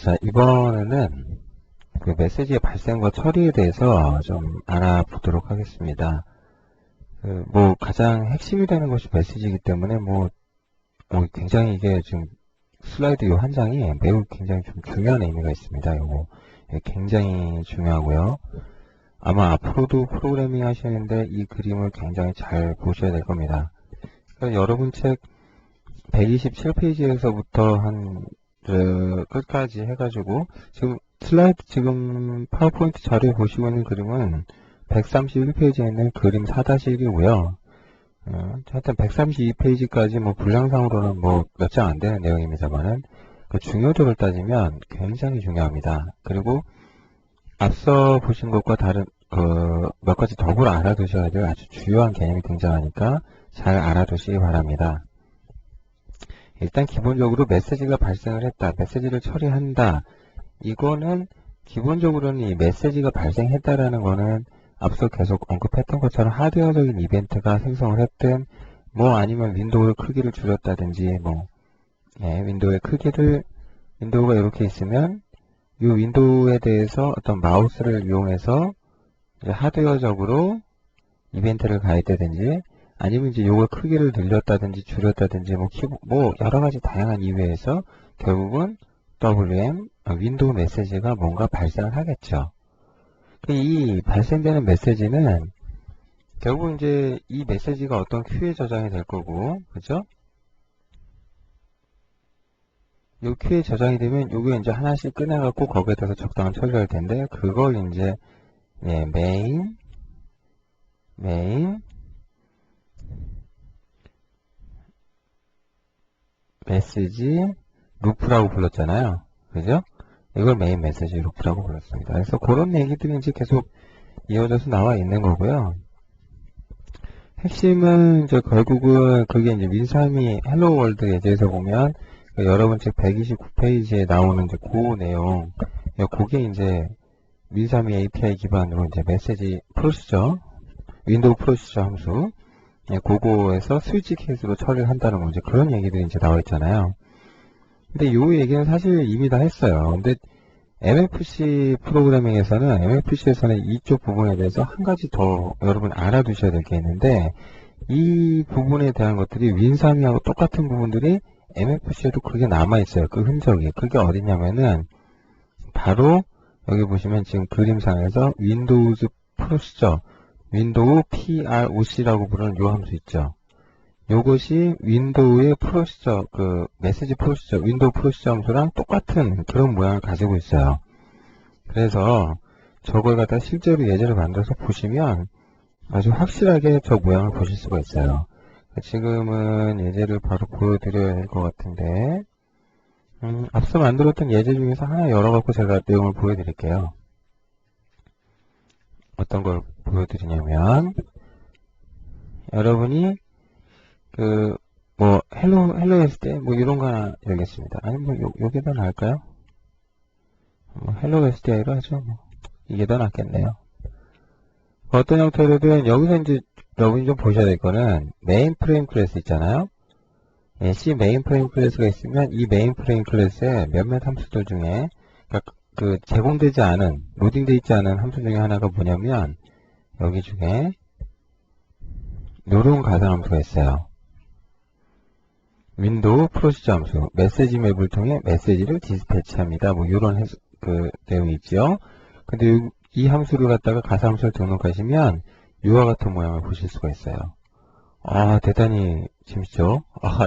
자, 이번에는 그 메시지의 발생과 처리에 대해서 좀 알아보도록 하겠습니다. 가장 핵심이 되는 것이 메시지이기 때문에 굉장히 이게 지금 슬라이드 요 한 장이 매우 굉장히 좀 중요한 의미가 있습니다. 요거 굉장히 중요하고요. 아마 앞으로도 프로그래밍 하시는데 이 그림을 굉장히 잘 보셔야 될 겁니다. 그러니까 여러분 책 127페이지에서부터 끝까지 해가지고 지금 파워포인트 자료에 보시고 있는 그림은 131페이지에 있는 그림 4-1이고요. 하여튼 132페이지까지 분량상으로는 몇 장 안 되는 내용입니다만은 그 중요도를 따지면 굉장히 중요합니다. 그리고 앞서 보신 것과 다른 몇 가지 더불어 알아두셔야 될 아주 주요한 개념이 등장하니까 잘 알아두시기 바랍니다. 일단 기본적으로 메시지가 발생을 했다, 메시지를 처리한다. 이거는 기본적으로는 이 메시지가 발생했다라는 거는 앞서 계속 언급했던 것처럼 하드웨어적인 이벤트가 생성을 했든 아니면 윈도우의 크기를 줄였다든지 윈도우가 이렇게 있으면 이 윈도우에 대해서 어떤 마우스를 이용해서 이제 하드웨어적으로 이벤트를 가했다든지 아니면 이제 요거 크기를 늘렸다든지 줄였다든지 여러 가지 다양한 이유에서 결국은 윈도우 메시지가 뭔가 발생을 하겠죠. 이 발생되는 메시지는 결국 이제 이 메시지가 어떤 큐에 저장이 될 거고, 그죠? 요 큐에 저장이 되면 요게 이제 하나씩 꺼내갖고 거기에 대해서 적당한 처리를 할 텐데, 그걸 이제 메인 메시지 루프라고 불렀잖아요. 그죠? 이걸 메인 메시지 루프라고 불렀습니다. 그래서 그런 얘기들이 이제 계속 이어져서 나와 있는 거고요. 핵심은 이제 결국은 그게 이제 민삼이 헬로 월드 예제에서 보면 여러분 책 129페이지에 나오는 이제 그 내용, 그게 이제 민삼이 API 기반으로 이제 메시지 프로시저, 윈도우 프로시저 함수, 그거에서 스위치 케이스로 처리를 한다는 거, 이제 그런 얘기들이 이제 나와 있잖아요. 근데 요 얘기는 사실 이미 다 했어요. 근데 MFC 프로그래밍에서는, MFC에서는 이쪽 부분에 대해서 한 가지 더 여러분 알아두셔야 될 게 있는데, 이 부분에 대한 것들이 윈3이하고 똑같은 부분들이 MFC에도 그게 남아있어요. 그 흔적이. 그게 어디냐면은, 바로 여기 보시면 지금 그림상에서 윈도우즈 프로시저, 윈도우 PROC라고 부르는 요 함수 있죠. 요것이 윈도우의 프로시저, 메시지 프로시저, 윈도우 프로시저 함수랑 똑같은 그런 모양을 가지고 있어요. 그래서 저걸 갖다 실제로 예제를 만들어서 보시면 아주 확실하게 저 모양을 보실 수가 있어요. 지금은 예제를 바로 보여드려야 될 것 같은데, 앞서 만들었던 예제 중에서 하나 열어갖고 제가 내용을 보여드릴게요. 어떤 걸 보여드리냐면, 여러분이 헬로 했을 때 이런 거 하나 열겠습니다. 아니면 요게 더 나을까요? 헬로 SDI로 하죠. 이게 더 낫겠네요. 어떤 형태로든 여기서 이제 여러분이 좀 보셔야 될 거는 메인 프레임 클래스 있잖아요. C 메인 프레임 클래스가 있으면 이 메인 프레임 클래스의 몇몇 함수들 중에 제공되지 않은, 로딩되어 있지 않은 함수 중에 하나가 뭐냐면 여기 중에 요런 가상 함수가 있어요. 윈도우 프로시저 함수, 메시지 맵을 통해 메시지를 디스패치합니다. 요런 내용이 있죠. 근데 이 함수를 갖다가 가상함수를 등록하시면 이와 같은 모양을 보실 수가 있어요. 대단히 재밌죠?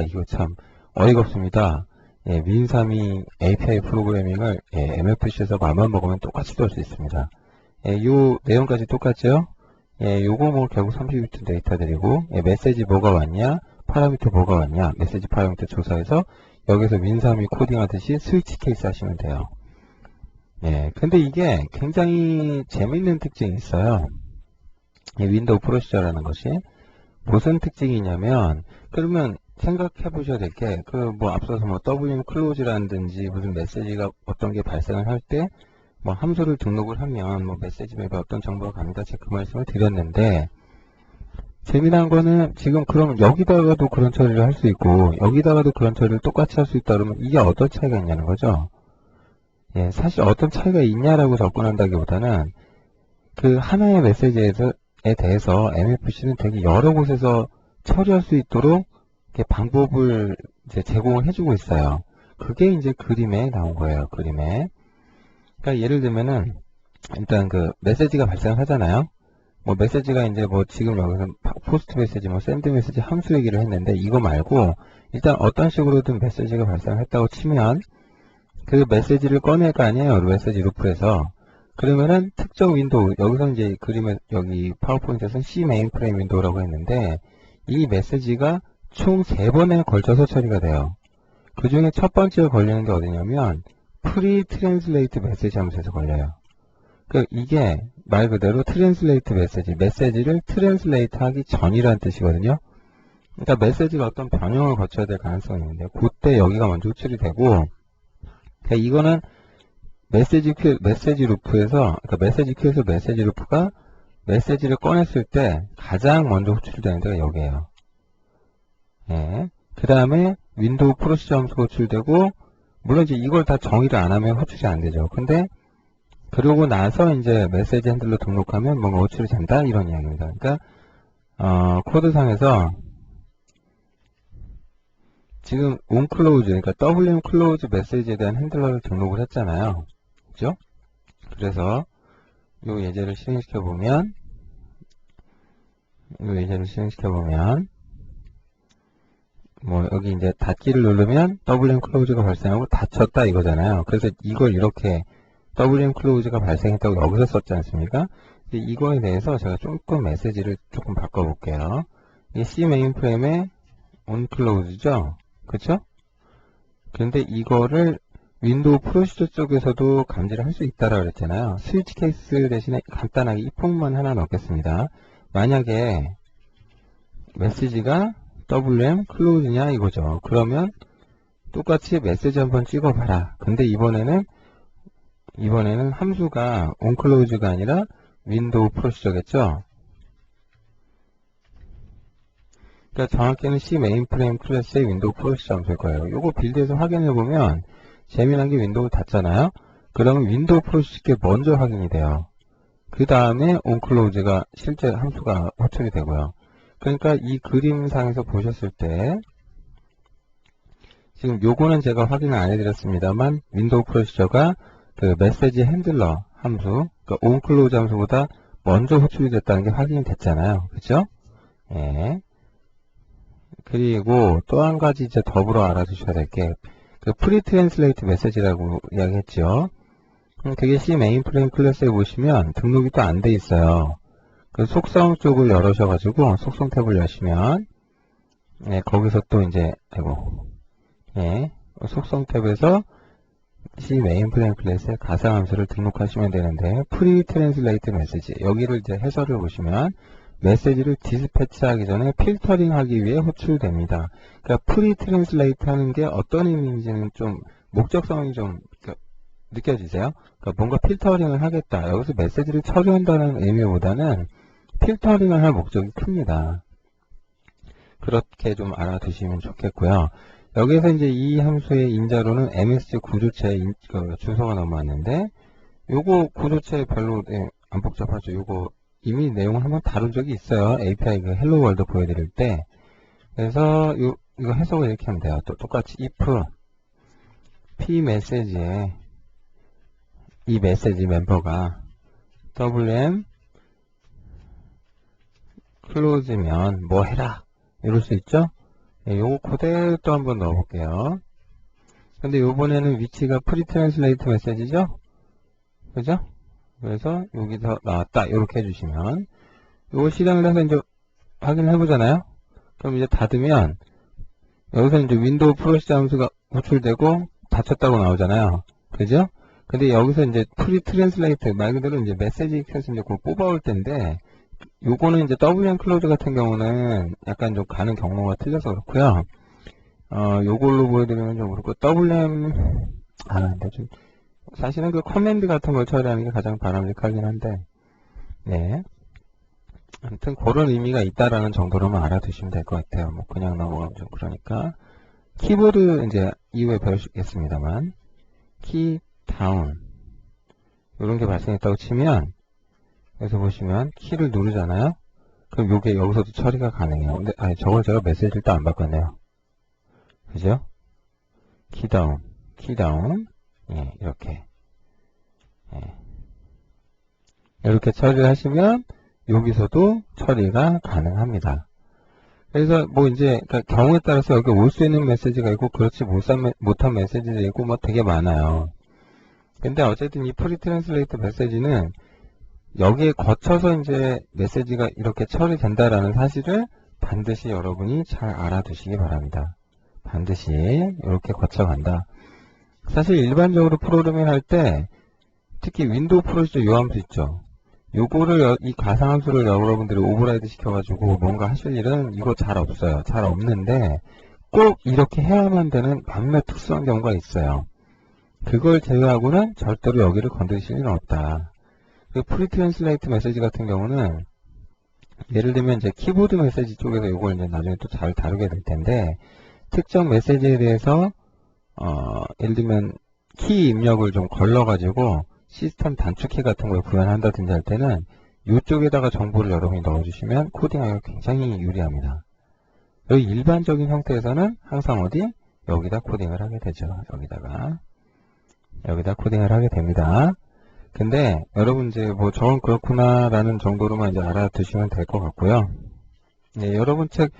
이거 참 어이가 없습니다. 윈3이 API 프로그래밍을 MFC에서 맘만 먹으면 똑같이 할 수 있습니다. 요 내용까지 똑같죠? 요거 결국 32비트 데이터들이고, 메시지 뭐가 왔냐, 파라미터 뭐가 왔냐, 메시지 파라미터 조사해서 여기서 윈3이 코딩하듯이 스위치 케이스 하시면 돼요. 근데 이게 굉장히 재밌는 특징이 있어요. 윈도우 프로시저라는 것이 무슨 특징이냐면, 그러면 생각해 보셔야 될 게, 앞서서 WM 클로즈라든지 무슨 메시지가 어떤 게 발생을 할 때, 함수를 등록을 하면 메시지 맵에 어떤 정보가 갑니다. 제가 그 말씀을 드렸는데, 재미난 거는 지금 그럼 여기다가도 그런 처리를 할 수 있고 여기다가도 그런 처리를 똑같이 할 수 있다 그러면 이게 어떤 차이가 있냐는 거죠. 예, 사실 어떤 차이가 있냐라고 접근한다기보다는 그 하나의 메시지에 대해서 MFC는 되게 여러 곳에서 처리할 수 있도록 이렇게 방법을 이제 제공을 해주고 있어요. 그게 이제 그림에 나온 거예요. 그림에. 그러니까 예를 들면은 일단 그 메시지가 발생하잖아요. 뭐 메시지가 이제 뭐 지금 여기서 포스트 메시지, 뭐 샌드 메시지 함수 얘기를 했는데 이거 말고 일단 어떤 식으로든 메시지가 발생했다고 치면 그 메시지를 꺼낼 거 아니에요. 메시지 루프에서. 그러면은 특정 윈도우, 여기서 이제 그림에, 여기 파워포인트에서는 C 메인프레임 윈도우라고 했는데, 이 메시지가 총 3번에 걸쳐서 처리가 돼요. 그 중에 첫 번째가 걸리는 게 어디냐면, 프리 트랜슬레이트 메시지 함수에서 걸려요. 그 이게 말 그대로 트랜슬레이트 메시지를 트랜슬레이트 하기 전이라는 뜻이거든요. 그러니까 메시지가 어떤 변형을 거쳐야 될 가능성이 있는데, 그때 여기가 먼저 호출이 되고, 그러니까 이거는 메시지 루프에서, 그러니까 메시지 큐에서 메시지 루프가 메시지를 꺼냈을 때 가장 먼저 호출되는 데가 여기에요. 예. 그 다음에 윈도우 프로시저 함수가 호출되고, 물론 이제 이걸 다 정의를 안 하면 호출이 안 되죠. 근데, 그러고 나서 이제 메시지 핸들로 등록하면 뭔가 호출이 된다? 이런 이야기입니다. 그러니까, 코드상에서 지금 onClose, 그러니까 wclose 메시지에 대한 핸들러를 등록을 했잖아요. 그죠? 그래서 요 예제를 실행시켜 보면 뭐 여기 이제 닫기를 누르면 wclose가 발생하고 닫혔다 이거잖아요. 그래서 이걸 이렇게 wclose가 발생했다고 여기서 썼지 않습니까? 이거에 대해서 제가 조금 메시지를 조금 바꿔볼게요. 이게 C 메인프레임의 onClose죠? 그쵸? 그런데 이거를 윈도우 프로시저 쪽에서도 감지를 할 수 있다라고 그랬잖아요. 스위치 케이스 대신에 간단하게 if만 하나 넣겠습니다. 만약에 메시지가 WM close냐 이거죠. 그러면 똑같이 메시지 한번 찍어봐라. 근데 이번에는 함수가 onClose가 아니라 윈도우 프로시저겠죠. 그러니까 정확히는 C 메인프레임 클래스의 윈도우 프로시저 함수일 거예요. 요거 빌드에서 확인해보면 재미난 게 윈도우 닫잖아요. 그러면 윈도우 프로시저께 먼저 확인이 돼요. 그 다음에 onClose가 실제 함수가 호출이 되고요. 그러니까 이 그림상에서 보셨을 때 지금 요거는 제가 확인을 안 해드렸습니다만 윈도우 프로시저가 그 메시지 핸들러 함수, 그러니까 onClose 함수보다 먼저 호출이 됐다는 게 확인이 됐잖아요. 그죠? 예. 그리고 또 한 가지 이제 더불어 알아두셔야 될 게 그 프리 트랜슬레이트 메시지라고 이야기했죠. 그게 C 메인프레임 클래스에 보시면 등록이 또 안 돼 있어요. 그 속성 쪽을 열으셔가지고 속성 탭을 여시면 예, 거기서 또 이제 예, 속성 탭에서 C 메인프레임 클래스의 가상함수를 등록하시면 되는데 프리 트랜슬레이트 메시지 여기를 이제 해설을 보시면 메시지를 디스패치하기 전에 필터링하기 위해 호출됩니다. 그러니까 프리 트랜슬레이트 하는 게 어떤 의미인지는 좀 목적성이 좀 느껴지세요? 그러니까 뭔가 필터링을 하겠다. 여기서 메시지를 처리한다는 의미보다는 필터링을 할 목적이 큽니다. 그렇게 좀 알아두시면 좋겠고요. 여기서 이제 이 함수의 인자로는 MSG 구조체 주소가 넘어왔는데 요거 구조체 별로 안 복잡하죠. 요거 이미 내용을 한번 다룬 적이 있어요. API 그 헬로 월드 보여드릴 때. 그래서 이거 해석을 이렇게 하면 돼요. 또 똑같이 if p 메시지에 이 메시지 멤버가 wm close면 뭐 해라 이럴 수 있죠. 네, 요거 그대로 또 한번 넣어볼게요. 근데 요번에는 위치가 프리 트랜슬레이트 메시지죠. 그죠? 그래서 여기서 나왔다 이렇게 해주시면 요거 실행을 해서 이제 확인을 해보잖아요. 그럼 이제 닫으면 여기서 이제 윈도우 프로시저 함수가 호출되고 닫혔다고 나오잖아요. 그죠? 근데 여기서 이제 프리 트랜슬레이트 말 그대로 이제 메시지 켜서 이제 그걸 뽑아올 텐데 요거는 이제 WM 클로즈 같은 경우는 약간 좀 가는 경로가 틀려서 그렇고요. 요걸로 보여드리면 좀 그렇고 WM 근데 좀 사실은 그 커맨드 같은 걸 처리하는 게 가장 바람직하긴 한데 네. 아무튼 그런 의미가 있다라는 정도로만 알아두시면 될 것 같아요. 뭐 그냥 넘어가면 좀 그러니까 키보드 이제 이후에 배우시겠습니다만 키 다운 이런 게 발생했다고 치면, 여기서 보시면 키를 누르잖아요. 그럼 요게 여기서도 처리가 가능해요. 근데 아니 저걸 제가 메시지를 또 안 바꿨네요. 그죠? 키다운, 키다운, 예, 이렇게, 예. 이렇게 처리를 하시면 여기서도 처리가 가능합니다. 그래서 뭐 이제 그러니까 경우에 따라서 여기 올 수 있는 메시지가 있고 그렇지 못한 메시지도 있고 뭐 되게 많아요. 근데 어쨌든 이 프리 트랜슬레이트 메시지는 여기에 거쳐서 이제 메시지가 이렇게 처리된다라는 사실을 반드시 여러분이 잘 알아두시기 바랍니다. 반드시 이렇게 거쳐간다. 사실 일반적으로 프로그래밍 할 때 특히 윈도우 프로시저 요 함수 있죠. 요거를 이 가상함수를 여러분들이 오버라이드 시켜가지고 뭔가 하실 일은 이거 잘 없어요. 잘 없는데 꼭 이렇게 해야만 되는 몇몇 특수한 경우가 있어요. 그걸 제외하고는 절대로 여기를 건드리실 일은 없다. 그 프리 트랜슬레이트 메시지 같은 경우는 예를 들면 이제 키보드 메시지 쪽에서 이걸 이제 나중에 또 잘 다루게 될 텐데 특정 메시지에 대해서 예를 들면 키 입력을 좀 걸러가지고 시스템 단축키 같은 걸 구현한다든지 할 때는 이쪽에다가 정보를 여러분이 넣어주시면 코딩하기가 굉장히 유리합니다. 여기 일반적인 형태에서는 항상 어디? 여기다 코딩을 하게 되죠. 여기다 코딩을 하게 됩니다. 근데 여러분 이제 뭐 저건 그렇구나 라는 정도로만 이제 알아두시면 될 것 같고요. 네, 여러분 책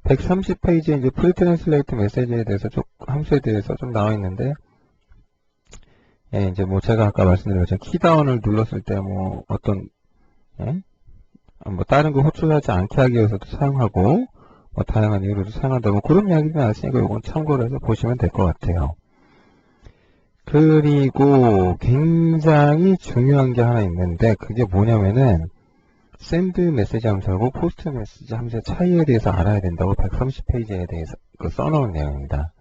130페이지에 이제 프리 트랜슬레이트 메시지에 대해서 함수에 대해서 좀 나와 있는데, 예, 이제 뭐 제가 아까 말씀드린 것처럼 키다운을 눌렀을 때 뭐 어떤, 예? 뭐 다른 거 호출하지 않게 하기 위해서도 사용하고, 뭐 다양한 이유로도 사용한다. 뭐 그런 이야기가 나왔으니까 이건 참고를 해서 보시면 될 것 같아요. 그리고 굉장히 중요한 게 하나 있는데 그게 뭐냐면은 샌드 메시지 함수하고 포스트 메시지 함수의 차이에 대해서 알아야 된다고 130페이지에 대해서 써놓은 내용입니다.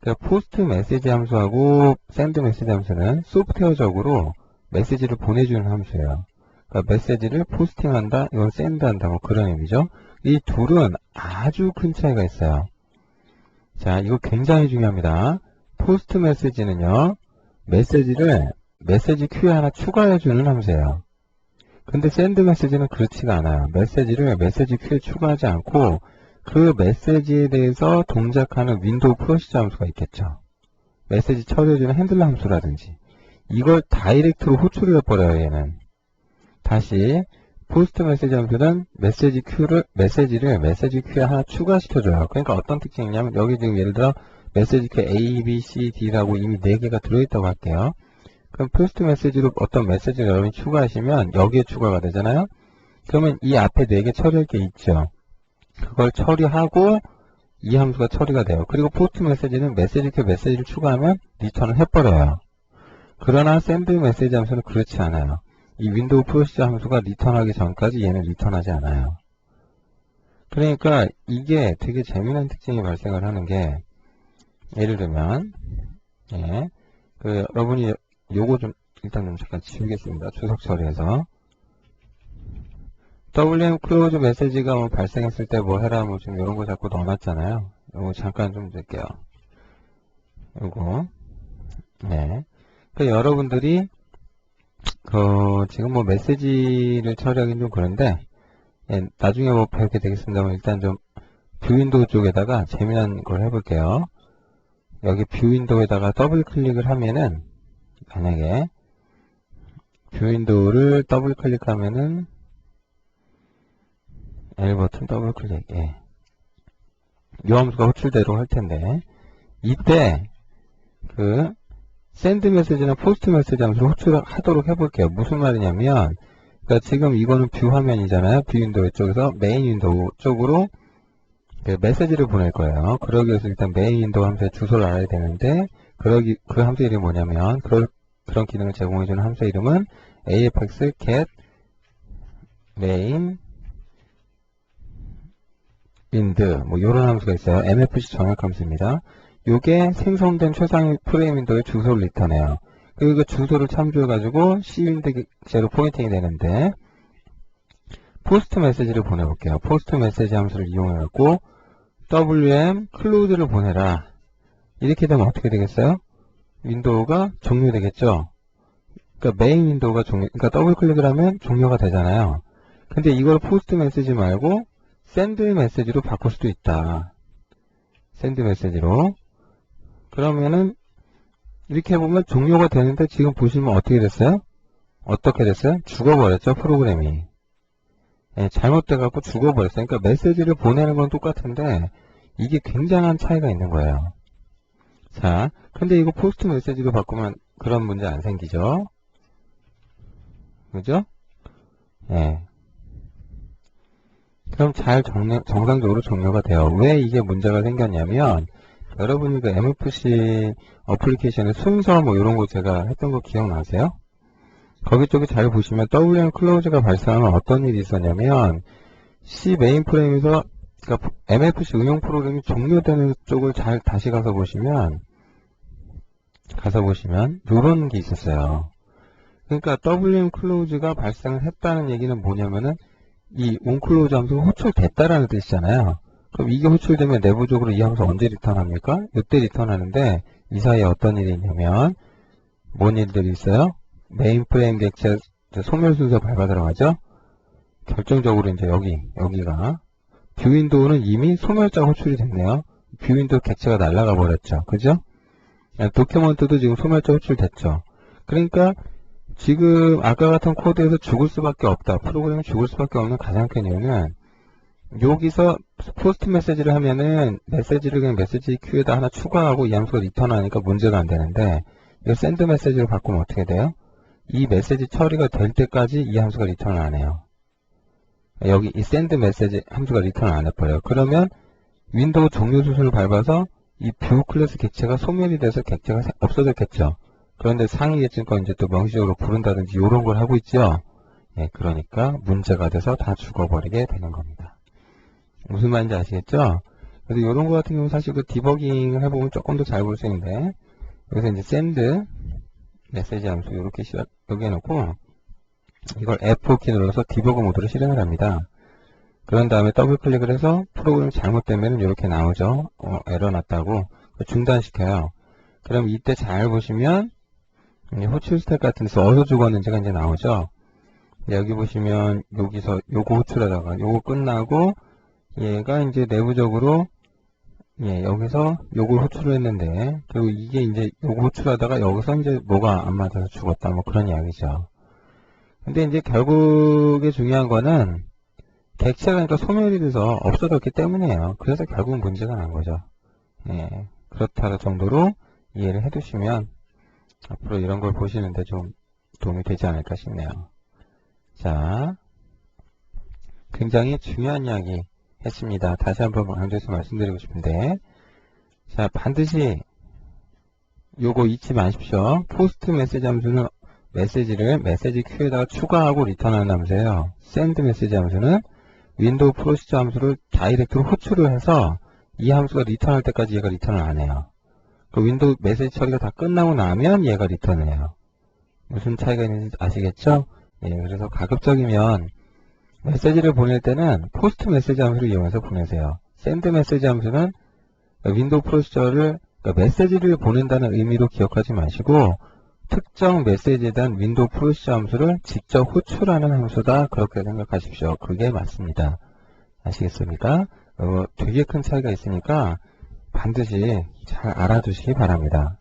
그러니까 포스트 메시지 함수하고 샌드 메시지 함수는 소프트웨어적으로 메시지를 보내주는 함수예요. 그러니까 메시지를 포스팅한다, 이건 샌드한다, 뭐 그런 의미죠. 이 둘은 아주 큰 차이가 있어요. 자, 이거 굉장히 중요합니다. 포스트 메시지는요, 메시지 큐에 하나 추가해주는 함수예요. 근데 샌드 메시지는 그렇지가 않아요. 메시지를 메시지 큐에 추가하지 않고 그 메시지에 대해서 동작하는 윈도우 프로시저 함수가 있겠죠. 메시지 처리해주는 핸들러 함수라든지 이걸 다이렉트로 호출을 해버려요. 얘는 다시 포스트 메시지 함수는 메시지를 메시지 큐에 하나 추가시켜줘요. 그러니까 어떤 특징이 있냐면 여기 지금 예를 들어 메시지 큐 A, B, C, D라고 이미 4개가 들어있다고 할게요. 그럼 포스트 메시지로 어떤 메시지를 여러분이 추가하시면 여기에 추가가 되잖아요. 그러면 이 앞에 4개 처리할 게 있죠. 그걸 처리하고 이 함수가 처리가 돼요. 그리고 포스트 메시지는 메시지 큐 메시지를 추가하면 리턴을 해버려요. 그러나 샌드 메시지 함수는 그렇지 않아요. 이 윈도우 프로시저 함수가 리턴하기 전까지 얘는 리턴하지 않아요. 그러니까 이게 되게 재미난 특징이 발생을 하는 게 예를 들면 예, 여러분이 요거 좀 일단 좀 잠깐 지우겠습니다. 주석 처리해서 WM 클로즈 메시지가 뭐 발생했을 때 뭐 해라 뭐 좀 이런 거 자꾸 넣어놨잖아요. 요거 잠깐 좀 넣을게요. 요거 네. 여러분들이 지금 뭐 메시지를 처리하기는 좀 그런데 예, 나중에 뭐 배우게 되겠습니다만 일단 좀 뷰 윈도우 쪽에다가 재미난 걸 해볼게요. 여기 뷰 윈도우에다가 더블 클릭을 하면은 만약에 뷰 윈도우를 더블 클릭하면은 L 버튼 더블 클릭 예. 요 함수가 호출대로 할 텐데 이때 샌드 메시지나 포스트 메시지 함수를 호출하도록 해볼게요. 무슨 말이냐면 그러니까 지금 이거는 뷰 화면이잖아요. 뷰 윈도우 쪽에서 메인 윈도우 쪽으로 메시지를 보낼 거예요. 그러기 위해서 일단 메인 윈도우 함수의 주소를 알아야 되는데 그 함수 이름이 뭐냐면 그런 기능을 제공해주는 함수 이름은 AFX get main wind 뭐 이런 함수가 있어요. MFC 정약 함수입니다. 요게 생성된 최상위 프레임 윈도우의 주소를 리턴해요. 그리고 그 주소를 참조해가지고 C윈드제로 포인팅이 되는데 포스트 메시지를 보내볼게요. 포스트 메시지 함수를 이용해갖고 WM 클로즈를 보내라. 이렇게 되면 어떻게 되겠어요? 윈도우가 종료되겠죠. 그러니까 메인 윈도우가 그러니까 더블 클릭을 하면 종료가 되잖아요. 근데 이걸 포스트 메시지 말고 샌드 메시지로 바꿀 수도 있다. 샌드 메시지로. 그러면은 이렇게 보면 종료가 되는데 지금 보시면 어떻게 됐어요? 어떻게 됐어요? 죽어버렸죠, 프로그램이. 예, 잘못돼갖고 죽어버렸어요. 그러니까 메시지를 보내는 건 똑같은데 이게 굉장한 차이가 있는 거예요. 자, 근데 이거 포스트 메시지로 바꾸면 그런 문제 안 생기죠? 그죠? 예. 그럼 잘 정상적으로 종료가 돼요. 왜 이게 문제가 생겼냐면, 여러분이 그 MFC 어플리케이션의 순서 뭐 이런 거 제가 했던 거 기억나세요? 거기 쪽에 잘 보시면 WM 클로즈가 발생하면 어떤 일이 있었냐면, C 메인 프레임에서, 그러니까 MFC 응용 프로그램이 종료되는 쪽을 잘 다시 가서 보시면, 요런 게 있었어요. 그러니까 WM 클로즈가 발생을 했다는 얘기는 뭐냐면은, 이 onClose 함수가 호출됐다라는 뜻이잖아요. 그럼 이게 호출되면 내부적으로 이 함수 언제 리턴합니까? 이때 리턴하는데 이 사이에 어떤 일이 있냐면 뭔 일들이 있어요? 메인 프레임 객체 소멸 순서 밟아 들어가죠? 결정적으로 이제 여기가 뷰 윈도우는 이미 소멸자가 호출이 됐네요. 뷰 윈도우 객체가 날아가 버렸죠. 그죠? 도큐먼트도 지금 소멸자 호출됐죠. 그러니까 지금 아까 같은 코드에서 죽을 수밖에 없다. 프로그램이 죽을 수밖에 없는 가장 큰 이유는 여기서 포스트 메시지를 하면은 메시지를 그냥 메시지 큐에다 하나 추가하고 이 함수가 리턴하니까 문제가 안 되는데 이거 샌드 메시지로 바꾸면 어떻게 돼요? 이 메시지 처리가 될 때까지 이 함수가 리턴을 안 해요. 여기 이 샌드 메시지 함수가 리턴을 안 해버려요. 그러면 윈도우 종료 수순을 밟아서 이 뷰 클래스 객체가 소멸이 돼서 객체가 없어졌겠죠. 그런데 상위 객체가 이제 또 명시적으로 부른다든지 이런 걸 하고 있죠. 예, 그러니까 문제가 돼서 다 죽어버리게 되는 겁니다. 무슨 말인지 아시겠죠? 그래서 이런 거 같은 경우는 사실 그 디버깅을 해보면 조금 더 잘 볼 수 있는데, 여기서 이제 send 메시지 함수 이렇게 여기 해놓고, 이걸 F4키 눌러서 디버그 모드로 실행을 합니다. 그런 다음에 더블 클릭을 해서 프로그램이 잘못되면 이렇게 나오죠. 에러 났다고. 중단시켜요. 그럼 이때 잘 보시면, 호출 스택 같은 데서 어디서 죽었는지가 이제 나오죠. 여기 보시면, 여기서 요거 호출하다가, 요거 끝나고, 얘가 이제 내부적으로 여기서 요걸 호출을 했는데 그리고 이게 이제 요거 호출하다가 여기서 이제 뭐가 안 맞아서 죽었다 뭐 그런 이야기죠. 근데 이제 결국에 중요한 거는 객체가 그러니까 소멸이 돼서 없어졌기 때문이에요. 그래서 결국 문제가 난 거죠. 예, 그렇다 정도로 이해를 해두시면 앞으로 이런 걸 보시는데 좀 도움이 되지 않을까 싶네요. 자, 굉장히 중요한 이야기 했습니다. 다시 한번 강조해서 말씀드리고 싶은데, 자, 반드시 요거 잊지 마십시오. 포스트 메시지 함수는 메시지를 메시지 큐에다가 추가하고 리턴하는 함수예요. 샌드 메시지 함수는 윈도우 프로시저 함수를 다이렉트로 호출을 해서 이 함수가 리턴할 때까지 얘가 리턴을 안 해요. 그 윈도우 메시지 처리가 다 끝나고 나면 얘가 리턴을 해요. 무슨 차이가 있는지 아시겠죠? 예, 그래서 가급적이면 메시지를 보낼 때는 포스트 메시지 함수를 이용해서 보내세요. 샌드 메시지 함수는 윈도우 프로시저를 메시지를 보낸다는 의미로 기억하지 마시고 특정 메시지에 대한 윈도우 프로시저 함수를 직접 호출하는 함수다. 그렇게 생각하십시오. 그게 맞습니다. 아시겠습니까? 되게 큰 차이가 있으니까 반드시 잘 알아두시기 바랍니다.